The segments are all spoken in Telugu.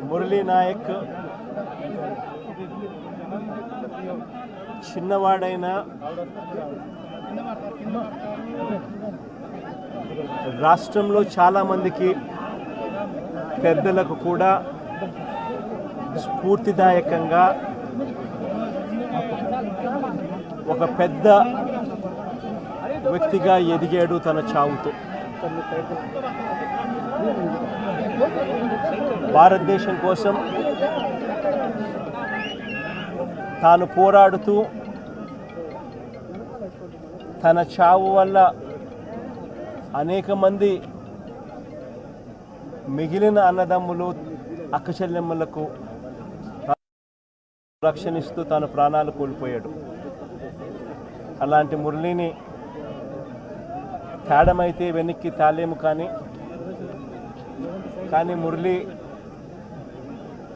మురళీ నాయక్ చిన్నవాడైన రాష్ట్రంలో చాలామందికి పెద్దలకు కూడా స్ఫూర్తిదాయకంగా ఒక పెద్ద వ్యక్తిగా ఎదిగాడు తన చావుతో. భారతదేశం కోసం తాను పోరాడుతూ తన చావు వల్ల అనేక మంది మిగిలిన అన్నదమ్ములు అక్కచెల్లెమ్మలకు రక్షణిస్తూ తాను ప్రాణాలు కోల్పోయాడు. అలాంటి మురళిని తేడమైతే వెనక్కి తాలేము, కానీ మురళి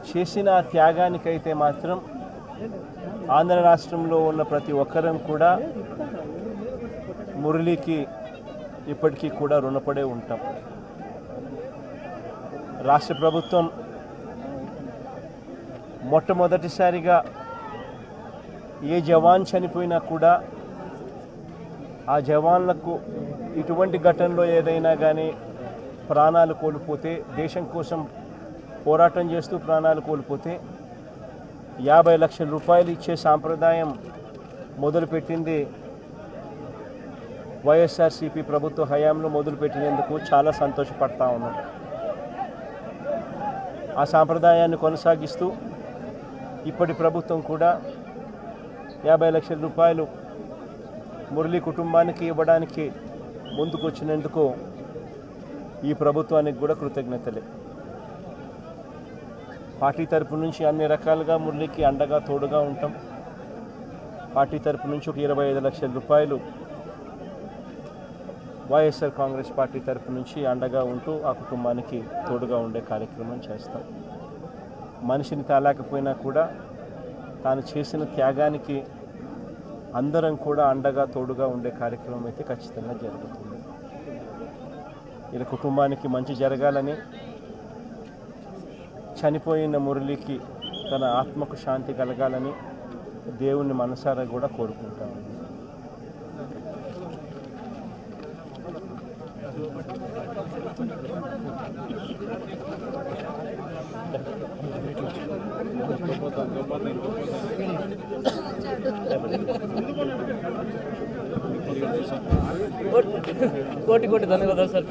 చేసిన త్యాగానికైతే మాత్రం ఆంధ్ర రాష్ట్రంలో ఉన్న ప్రతి ఒక్కరం కూడా మురళికి ఇప్పటికీ కూడా రుణపడే ఉంటాం. రాష్ట్ర ప్రభుత్వం మొట్టమొదటిసారిగా ఏ జవాన్ చనిపోయినా కూడా ఆ జవాన్లకు ఇటువంటి ఘటనలో ఏదైనా కానీ ప్రాణాలు కోల్పోతే, దేశం కోసం పోరాటం చేస్తూ ప్రాణాలు కోల్పోతే 50 లక్షల రూపాయలు ఇచ్చే సాంప్రదాయం మొదలుపెట్టింది వైఎస్ఆర్సీపీ ప్రభుత్వ హయాంలో మొదలుపెట్టినందుకు చాలా సంతోషపడతా ఉన్నాం. ఆ సాంప్రదాయాన్ని కొనసాగిస్తూ ఇప్పటి ప్రభుత్వం కూడా 50 లక్షల రూపాయలు మురళి కుటుంబానికి ఇవ్వడానికి ముందుకొచ్చినందుకు ఈ ప్రభుత్వానికి కూడా కృతజ్ఞతలే. పార్టీ తరపు నుంచి అన్ని రకాలుగా మురళికి అండగా తోడుగా ఉంటాం. పార్టీ తరపు నుంచి ఒక 25 లక్షల రూపాయలు వైఎస్ఆర్ కాంగ్రెస్ పార్టీ తరపు నుంచి అండగా ఉంటూ ఆ కుటుంబానికి తోడుగా ఉండే కార్యక్రమం చేస్తాం. మనిషిని తాలేకపోయినా కూడా తాను చేసిన త్యాగానికి అందరం కూడా అండగా తోడుగా ఉండే కార్యక్రమం అయితే ఖచ్చితంగా జరుగుతుంది. ఇలా కుటుంబానికి మంచి జరగాలని, చనిపోయిన మురళికి తన ఆత్మకు శాంతి కలగాలని దేవుణ్ణి మనసారా కూడా కోరుకుంటాను. కోటి కోటి ధన్యవాదాలు సార్.